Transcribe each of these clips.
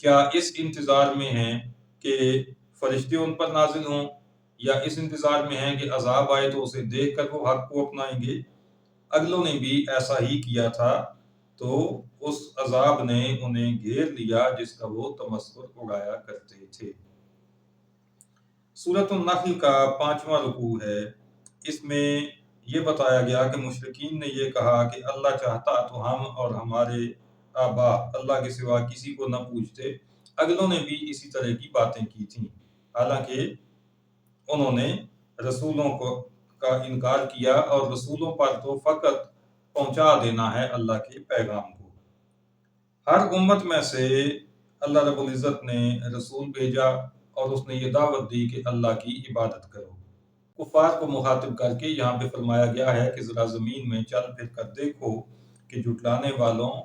کیا اس انتظار میں ہیں کہ فرشتے ان پر نازل ہوں، یا اس انتظار میں ہیں کہ عذاب آئے تو اسے دیکھ کر وہ حق کو اپنائیں گے؟ اگلوں نے بھی ایسا ہی کیا تھا، تو اس عذاب نے انہیں گھیر لیا جس کا وہ تمسخر اڑایا کرتے تھے۔ سورۃ النحل کا 5واں رکوع ہے۔ اس میں یہ بتایا گیا کہ مشرکین نے یہ کہا کہ اللہ چاہتا تو ہم اور ہمارے آبا اللہ کے سوا کسی کو نہ پوچھتے۔ اگلوں نے بھی اسی طرح کی باتیں کی تھیں، حالانکہ انہوں نے رسولوں کا انکار کیا، اور رسولوں پر تو فقط پہنچا دینا ہے اللہ کے پیغام کو۔ ہر امت میں سے اللہ رب العزت نے رسول بھیجا، اور اس نے یہ دعوت دی کہ اللہ کی عبادت کرو۔ کفار کو مخاطب کر کے یہاں پہ فرمایا گیا ہے کہ ذرا زمین میں چل پھر کر دیکھو کہ جھٹلانے والوں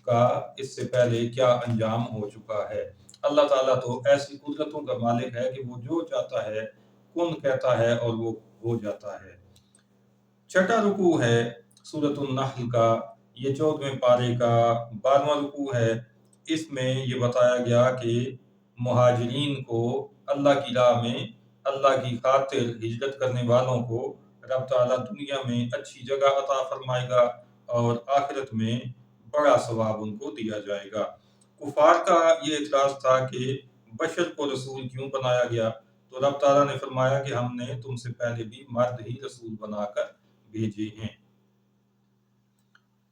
کا اس سے پہلے کیا انجام ہو چکا ہے۔ اللہ تعالیٰ تو ایسی قدرتوں کا مالک ہے کہ وہ جو چاہتا ہے کن کہتا ہے اور وہ ہو جاتا ہے۔ چھٹا رکوع ہے سورۃ النحل کا، یہ 14ویں پارے کا 12واں رکوع ہے۔ اس میں یہ بتایا گیا کہ مہاجرین کو اللہ کی راہ میں اللہ کی خاطر ہجرت کرنے والوں کو رب تعالیٰ دنیا میں اچھی جگہ عطا فرمائے گا، اور آخرت میں بڑا ثواب ان کو دیا جائے گا۔ کفار کا یہ اعتراض تھا کہ بشر کو رسول کیوں بنایا گیا؟ تو رب تعالیٰ نے فرمایا کہ ہم نے تم سے پہلے بھی مرد ہی رسول بنا کر بھیجے ہیں۔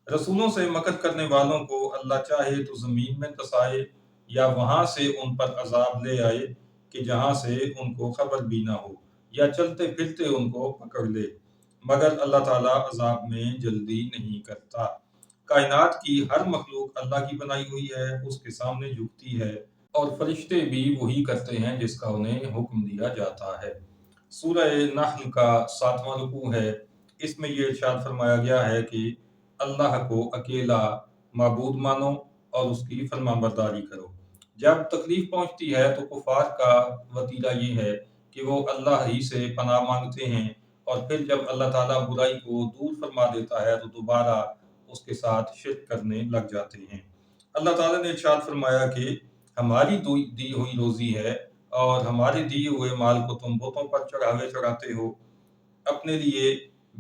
رسولوں سے مکر کرنے والوں کو اللہ چاہے تو زمین میں دسائے، یا وہاں سے ان پر عذاب لے آئے کہ جہاں سے ان کو خبر بھی نہ ہو، یا چلتے پھرتے ان کو پکڑ لے، مگر اللہ تعالیٰ عذاب میں جلدی نہیں کرتا۔ کائنات کی ہر مخلوق اللہ کی بنائی ہوئی ہے، اس کے سامنے جھکتی ہے، اور فرشتے بھی وہی کرتے ہیں جس کا انہیں حکم دیا جاتا ہے۔ سورہ نحل کا 7واں رکوع ہے۔ اس میں یہ ارشاد فرمایا گیا ہے کہ اللہ کو اکیلا معبود مانو اور اس کی فرمان برداری کرو۔ جب تکلیف پہنچتی ہے تو کفار کا وتیرہ یہ ہے کہ وہ اللہ ہی سے پناہ مانگتے ہیں، اور پھر جب اللہ تعالیٰ برائی کو دور فرما دیتا ہے تو دوبارہ اس کے ساتھ شرک کرنے لگ جاتے ہیں۔ اللہ تعالیٰ نے ارشاد فرمایا کہ ہماری دی ہوئی روزی ہے، اور ہمارے دیے ہوئے مال کو تم بتوں پر چڑھاوے چڑھاتے ہو، اپنے لیے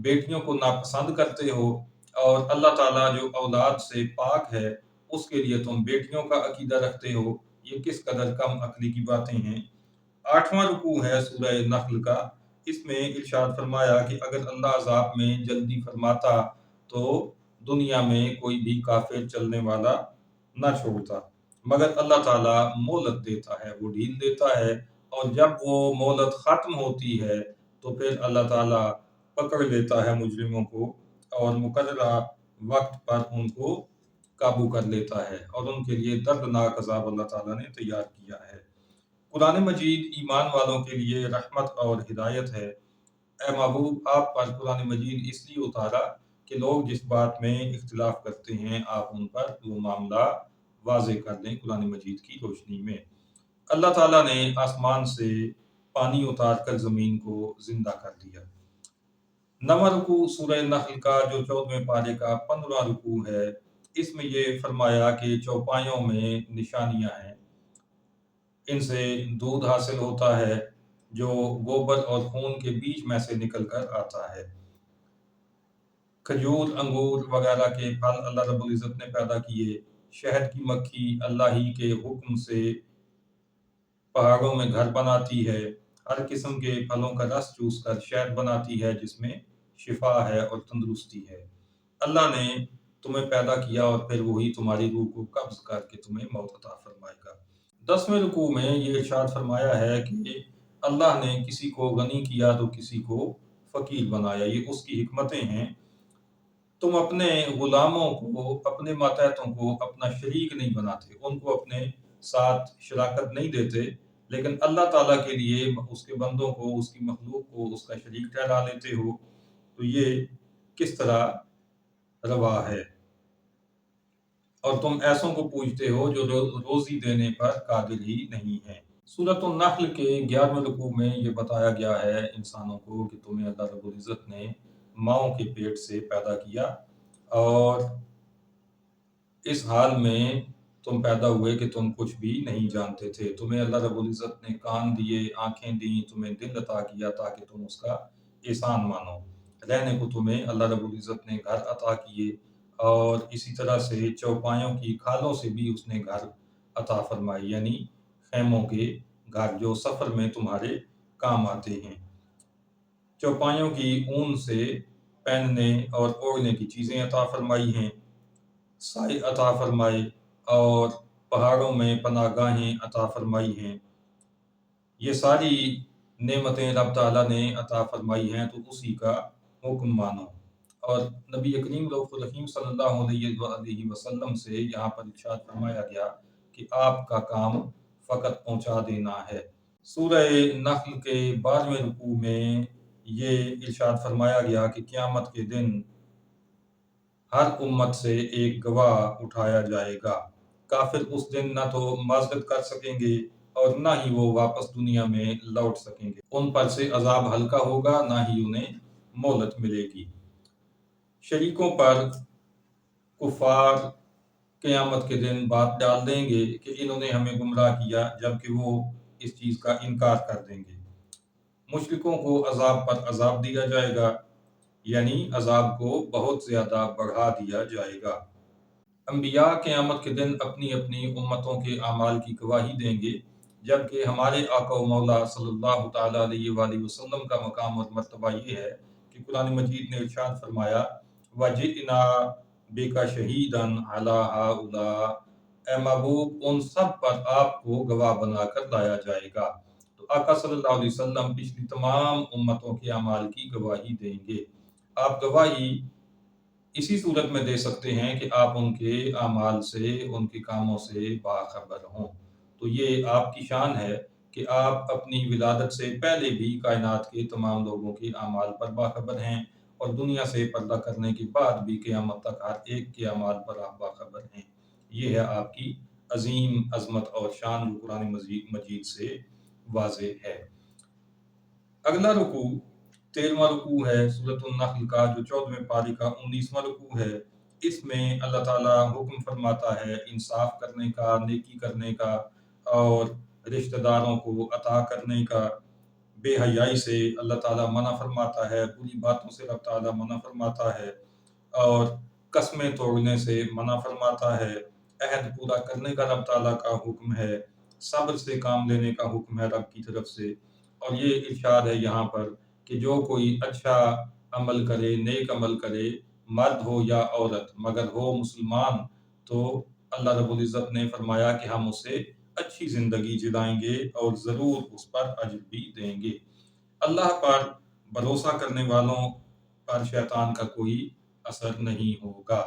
بیٹیوں کو ناپسند کرتے ہو، اور اللہ تعالیٰ جو اولاد سے پاک ہے اس کے لیے تم بیٹیوں کا عقیدہ رکھتے ہو۔ یہ کس قدر کم عقلی کی باتیں ہیں۔ 8واں رکوع ہے سورہ نحل کا۔ اس میں ارشاد فرمایا کہ اگر اللہ عذاب میں جلدی فرماتا تو دنیا میں کوئی بھی کافر چلنے والا نہ چھوڑتا، مگر اللہ تعالیٰ مہلت دیتا ہے، وہ ڈھیل دیتا ہے، اور جب وہ مہلت ختم ہوتی ہے تو پھر اللہ تعالیٰ پکڑ لیتا ہے مجرموں کو، اور مقررہ وقت پر ان کو قابو کر لیتا ہے، اور ان کے لیے دردناک عذاب اللہ تعالیٰ نے تیار کیا ہے۔ قرآن مجید ایمان والوں کے لیے رحمت اور ہدایت ہے۔ اے محبوب، آپ پر قرآن مجید اس لیے اتارا کہ لوگ جس بات میں اختلاف کرتے ہیں آپ ان پر وہ معاملہ واضح کر دیں قرآن مجید کی روشنی میں۔ اللہ تعالیٰ نے آسمان سے پانی اتار کر زمین کو زندہ کر دیا۔ 9واں رکوع سورہ نحل کا جو 14ویں پارے کا 15واں رکوع ہے، اس میں یہ فرمایا کہ چوپایوں میں نشانیاں ہیں، ان سے دودھ حاصل ہوتا ہے جو گوبر اور خون کے بیچ میں سے نکل کر آتا ہے۔ کھجور، انگور وغیرہ کے پھل اللہ رب العزت نے پیدا کیے۔ شہد کی مکھی اللہ ہی کے حکم سے پہاڑوں میں گھر بناتی ہے۔ ہر قسم کے پھلوں کا رس چوس کر شہد بناتی ہے جس میں شفا ہے اور تندرستی ہے۔ اللہ نے تمہیں پیدا کیا اور پھر وہی تمہاری روح کو قبض کر کے تمہیں موت عطا فرمائے گا۔ 10ویں رکوع میں یہ ارشاد فرمایا ہے کہ اللہ نے کسی کو غنی کیا تو کسی کو فقیر بنایا، یہ اس کی حکمتیں ہیں۔ تم اپنے غلاموں کو، اپنے ماتحتوں کو اپنا شریک نہیں بناتے، ان کو اپنے ساتھ شراکت نہیں دیتے، لیکن اللہ تعالیٰ کے لیے اس کے بندوں کو، اس کی مخلوق کو اس کا شریک ٹھہرا لیتے ہو، تو یہ کس طرح روا ہے؟ اور تم ایسوں کو پوجتے ہو جو روزی دینے پر قادر ہی نہیں ہیں۔ سورۃ النحل کے 11ویں رکوع میں یہ بتایا گیا ہے انسانوں کو کہ تمہیں اللہ رب العزت نے ماؤں کے پیٹ سے پیدا کیا، اور اس حال میں تم پیدا ہوئے کہ تم کچھ بھی نہیں جانتے تھے، تمہیں اللہ رب العزت نے کان دیے، آنکھیں دیں، تمہیں دل عطا کیا تاکہ تم اس کا احسان مانو، رہنے کو تمہیں اللہ رب العزت نے گھر عطا کیے، اور اسی طرح سے چوپایوں کی کھالوں سے بھی اس نے گھر عطا فرمائی، یعنی خیموں کے گھر جو سفر میں تمہارے کام آتے ہیں۔ چوپایوں کی اون سے پہننے اور اوڑھنے کی چیزیں عطا فرمائی ہیں، سائے عطا فرمائے، اور پہاڑوں میں پناہ گاہیں عطا فرمائی ہیں۔ یہ ساری نعمتیں رب تعالیٰ نے عطا فرمائی ہیں، تو اسی کا حکم مانو۔ اور نبی کریم رؤوف الرحیم صلی اللہ علیہ وسلم سے یہاں پر ارشاد فرمایا گیا کہ آپ کا کام فقط پہنچا دینا ہے۔ سورہ نحل کے 12ویں رکوع میں یہ ارشاد فرمایا گیا کہ قیامت کے دن ہر امت سے ایک گواہ اٹھایا جائے گا، کافر اس دن نہ تو معذرت کر سکیں گے اور نہ ہی وہ واپس دنیا میں لوٹ سکیں گے، ان پر سے عذاب ہلکا ہوگا، نہ ہی انہیں مہلت ملے گی۔ شریکوں پر کفار قیامت کے دن بات ڈال دیں گے کہ انہوں نے ہمیں گمراہ کیا، جبکہ وہ اس چیز کا انکار کر دیں گے۔ مشرکوں کو عذاب پر عذاب دیا جائے گا، یعنی عذاب کو بہت زیادہ بڑھا دیا جائے گا۔ انبیاء قیامت کے دن اپنی اپنی امتوں کے اعمال کی گواہی دیں گے، جبکہ ہمارے آقا و مولا صلی اللہ تعالیٰ علیہ وآلہ وسلم کا مقام اور مرتبہ یہ ہے کہ قرآن مجید نے ارشاد فرمایا وَجِئْنَا بِكَ شَهِيدًا عَلَىٰ هَٰؤُلَاءِ، اے محبوب ان سب پر آپ کو گواہ بنا کر لایا جائے گا۔ تو آقا صلی اللہ علیہ وسلم پچھلی تمام امتوں کے اعمال کی گواہی دیں گے۔ آپ گواہی اسی صورت میں دے سکتے ہیں کہ آپ ان کے اعمال سے، ان کے کاموں سے باخبر ہوں۔ تو یہ آپ کی شان ہے کہ آپ اپنی ولادت سے پہلے بھی کائنات کے تمام لوگوں کے اعمال پر باخبر ہیں، اور دنیا سے پردہ کرنے کے بعد بھی قیامت تک ہر ایک کے اعمال پر آپ باخبر ہیں۔ یہ ہے آپ کی عظیم عظمت اور شان جو قرآن مجید سے واضح ہے۔ اگلا رکوع 13واں رکوع ہے سورۃ النحل کا، جو 14ویں پارے کا 19واں رکوع ہے۔ اس میں اللہ تعالیٰ حکم فرماتا ہے انصاف کرنے کا، نیکی کرنے کا، اور رشتہ داروں کو عطا کرنے کا۔ بے حیائی سے اللہ تعالیٰ منع فرماتا ہے، بری باتوں سے رب تعالیٰ منع فرماتا ہے، اور قسمیں توڑنے سے منع فرماتا ہے۔ عہد پورا کرنے کا رب تعالیٰ کا حکم ہے، صبر سے کام لینے کا حکم ہے رب کی طرف سے۔ اور یہ ارشاد ہے یہاں پر کہ جو کوئی اچھا عمل کرے، نیک عمل کرے، مرد ہو یا عورت، مگر ہو مسلمان، تو اللہ رب العزت نے فرمایا کہ ہم اسے اچھی زندگی جلائیں گے اور ضرور اس پر اجر بھی دیں گے۔ اللہ پر بھروسہ کرنے والوں پر شیطان کا کوئی اثر نہیں ہوگا۔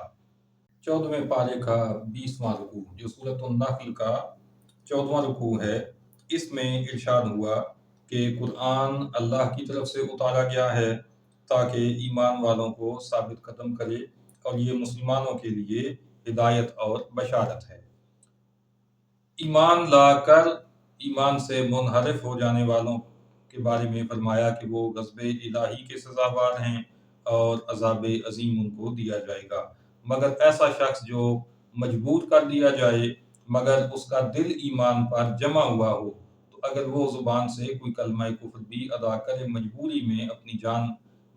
14ویں پارے کا 20واں رکوع جو سورۃ النحل کا 14واں رکوع ہے، اس میں ارشاد ہوا کہ قرآن اللہ کی طرف سے اتارا گیا ہے تاکہ ایمان والوں کو ثابت قدم کرے، اور یہ مسلمانوں کے لیے ہدایت اور بشارت ہے۔ ایمان لا کر ایمان سے منحرف ہو جانے والوں کے بارے میں فرمایا کہ وہ غضب الہی کے سزاوار ہیں اور عذاب عظیم ان کو دیا جائے گا۔ مگر ایسا شخص جو مجبور کر دیا جائے مگر اس کا دل ایمان پر جمع ہوا ہو، تو اگر وہ زبان سے کوئی کلمہ کفر بھی ادا کرے مجبوری میں اپنی جان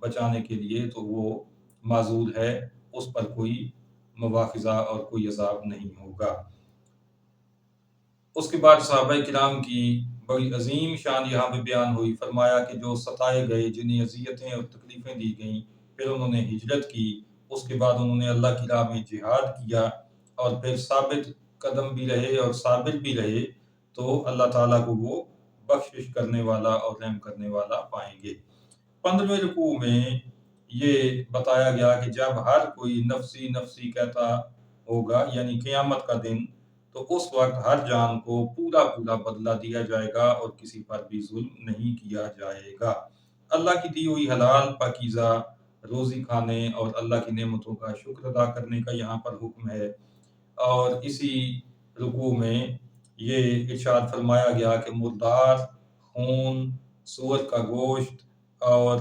بچانے کے لیے، تو وہ معذور ہے، اس پر کوئی مواخذہ اور کوئی عذاب نہیں ہوگا۔ اس کے بعد صحابہ کرام کی بڑی عظیم شان یہاں پہ بیان ہوئی۔ فرمایا کہ جو ستائے گئے، جنہیں اذیتیں اور تکلیفیں دی گئیں، پھر انہوں نے ہجرت کی، اس کے بعد انہوں نے اللہ کی راہ میں جہاد کیا، اور پھر ثابت قدم بھی رہے اور صابر بھی رہے، تو اللہ تعالیٰ کو وہ بخشش کرنے والا اور رحم کرنے والا پائیں گے۔ 15ویں رکوع میں یہ بتایا گیا کہ جب ہر کوئی نفسی نفسی کہتا ہوگا، یعنی قیامت کا دن، تو اس وقت ہر جان کو پورا پورا بدلہ دیا جائے گا اور کسی پر بھی ظلم نہیں کیا جائے گا۔ اللہ کی دی ہوئی حلال پاکیزہ روزی کھانے اور اللہ کی نعمتوں کا شکر ادا کرنے کا یہاں پر حکم ہے۔ اور اسی رکوع میں یہ ارشاد فرمایا گیا کہ مردار، خون، سور کا گوشت، اور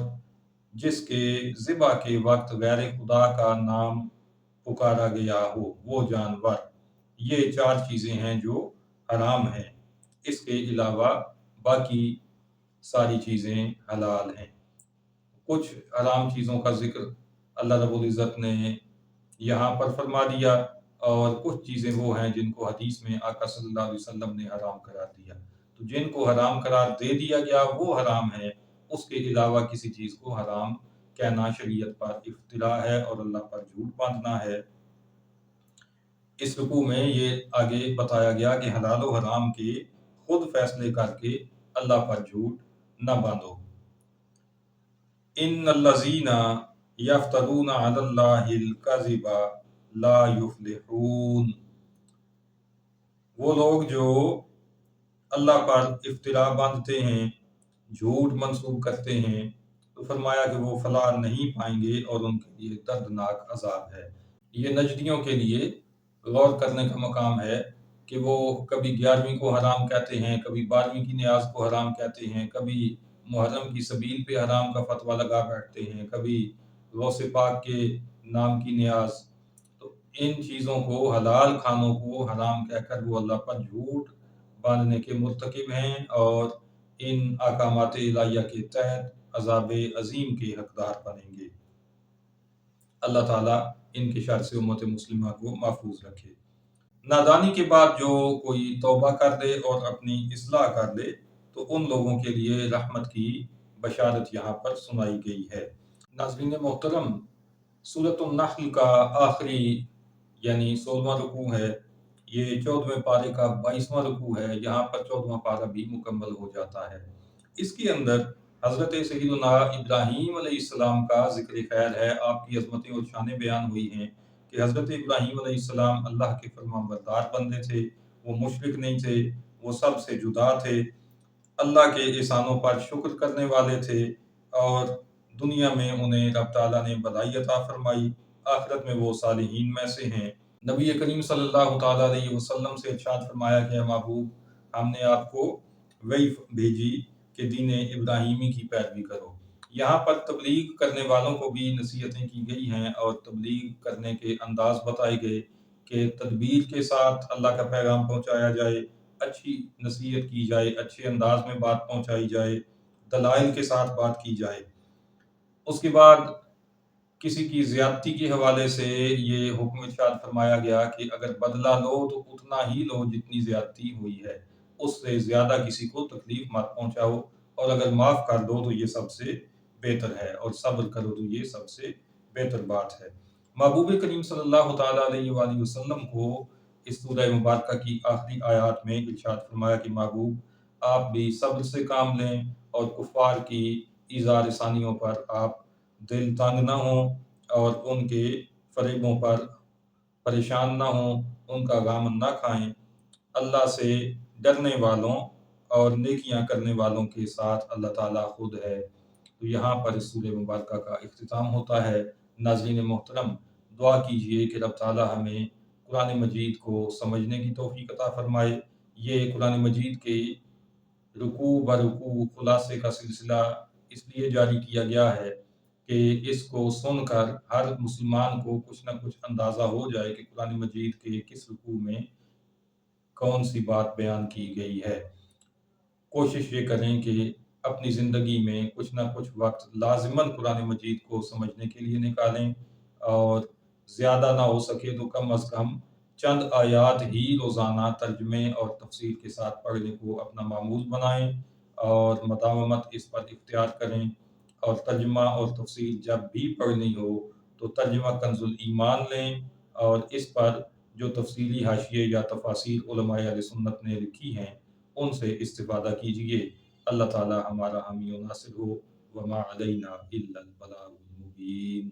جس کے ذبح کے وقت غیر خدا کا نام پکارا گیا ہو، وہ جانور، یہ 4 چیزیں ہیں جو حرام ہیں، اس کے علاوہ باقی ساری چیزیں حلال ہیں۔ کچھ حرام چیزوں کا ذکر اللہ رب العزت نے یہاں پر فرما دیا، اور کچھ چیزیں وہ ہیں جن کو حدیث میں آقا صلی اللہ علیہ وسلم نے حرام قرار دیا۔ تو جن کو حرام قرار دے دیا گیا وہ حرام ہے، اس کے علاوہ کسی چیز کو حرام کہنا شریعت پر افتراء ہے اور اللہ پر جھوٹ باندھنا ہے۔ اس رکوع میں یہ آگے بتایا گیا کہ حلال و حرام کے خود فیصلے کر کے اللہ پر جھوٹ نہ باندھو۔ ان الذین یفترون علی اللہ الکذب لا یفلحون، وہ لوگ جو اللہ پر افتراء باندھتے ہیں، جھوٹ منسوب کرتے ہیں، تو فرمایا کہ وہ فلاح نہیں پائیں گے اور ان کے لیے دردناک عذاب ہے۔ یہ نجدیوں کے لیے غور کرنے کا مقام ہے کہ وہ کبھی 11ویں کو حرام کہتے ہیں، کبھی 12ویں کی نیاز کو حرام کہتے ہیں، کبھی محرم کی سبیل پہ حرام کا فتویٰ لگا بیٹھتے ہیں، کبھی غوث پاک کے نام کی نیاز۔ تو ان چیزوں کو، حلال کھانوں کو حرام کہہ کر وہ اللہ پر جھوٹ باندھنے کے مرتکب ہیں اور ان احکامات الہیہ کے تحت عذاب عظیم کے حقدار بنیں گے۔ اللہ تعالیٰ ان کے شر سے امت مسلمہ کو محفوظ رکھے۔ نادانی کے بعد جو کوئی توبہ کر دے اور اپنی اصلاح کر لے تو ان لوگوں کے لیے رحمت کی بشارت یہاں پر سنائی گئی ہے۔ ناظرین محترم، سورۃ النحل کا آخری یعنی 16واں رکوع ہے، یہ 14ویں پارے کا 22واں رکوع ہے، یہاں پر 14واں پارہ بھی مکمل ہو جاتا ہے۔ اس کے اندر حضرت سیدنا ابراہیم علیہ السلام کا ذکر خیر ہے، آپ کی عظمتیں اور شانیں بیان ہوئی ہیں کہ حضرت ابراہیم علیہ السلام اللہ کے فرمان بردار بندے تھے، وہ مشرک نہیں تھے، وہ سب سے جدا تھے، اللہ کے احسانوں پر شکر کرنے والے تھے، اور دنیا میں انہیں رب تعالیٰ نے بھلائی عطا فرمائی، آخرت میں وہ صالحین میں سے ہیں۔ نبی کریم صلی اللہ تعالیٰ علیہ وسلم سے ارشاد فرمایا کہ محبوب، ہم نے آپ کو وحی بھیجی کہ دین ابراہیمی کی پیروی کرو۔ یہاں پر تبلیغ کرنے والوں کو بھی نصیحتیں کی گئی ہیں اور تبلیغ کرنے کے انداز بتائے گئے کہ تدبیر کے ساتھ اللہ کا پیغام پہنچایا جائے، اچھی نصیحت کی جائے، اچھے انداز میں بات پہنچائی جائے، دلائل کے ساتھ بات کی جائے۔ اس کے بعد کسی کی زیادتی کے حوالے سے یہ حکم ارشاد فرمایا گیا کہ اگر بدلہ لو تو اتنا ہی لو جتنی زیادتی ہوئی ہے، اس سے زیادہ کسی کو تکلیف مت پہنچاؤ، اور اگر معاف کر دو تو یہ سب سے بہتر ہے، اور صبر کرو تو یہ سب سے بہتر بات ہے۔ محبوب کریم صلی اللہ تعالیٰ علیہ وآلہ وسلم کو اس سورہ مبارکہ کی آخری آیات میں ارشاد فرمایا کہ محبوب، آپ بھی صبر سے کام لیں اور کفار کی ایذا رسانیوں پر آپ دل تنگ نہ ہوں اور ان کے فریبوں پر پریشان نہ ہوں، ان کا غم نہ کھائیں۔ اللہ سے ڈرنے والوں اور نیکیاں کرنے والوں کے ساتھ اللہ تعالیٰ خود ہے۔ تو یہاں پر اس سورہ مبارکہ کا اختتام ہوتا ہے۔ ناظرین محترم، دعا کیجئے کہ رب تعالیٰ ہمیں قرآن مجید کو سمجھنے کی توفیق عطا فرمائے۔ یہ قرآن مجید کے رکوع برکوع خلاصے کا سلسلہ اس لیے جاری کیا گیا ہے کہ اس کو سن کر ہر مسلمان کو کچھ نہ کچھ اندازہ ہو جائے کہ قرآن مجید کے کس رکوع میں کون سی بات بیان کی گئی ہے۔ کوشش یہ کریں کہ اپنی زندگی میں کچھ نہ کچھ وقت لازماً قرآن مجید کو سمجھنے کے لیے نکالیں، اور زیادہ نہ ہو سکے تو کم از کم چند آیات ہی روزانہ ترجمے اور تفسیر کے ساتھ پڑھنے کو اپنا معمول بنائیں اور مداومت اس پر اختیار کریں، اور ترجمہ اور تفسیر جب بھی پڑھنی ہو تو ترجمہ کنز الایمان لیں، اور اس پر جو تفصیلی حاشیے یا تفاسیر علماء اہل سنت نے لکھی ہیں ان سے استفادہ کیجیے۔ اللہ تعالی ہمارا حامی و ناصر ہو۔ وما علینا الا البلاغ المبین۔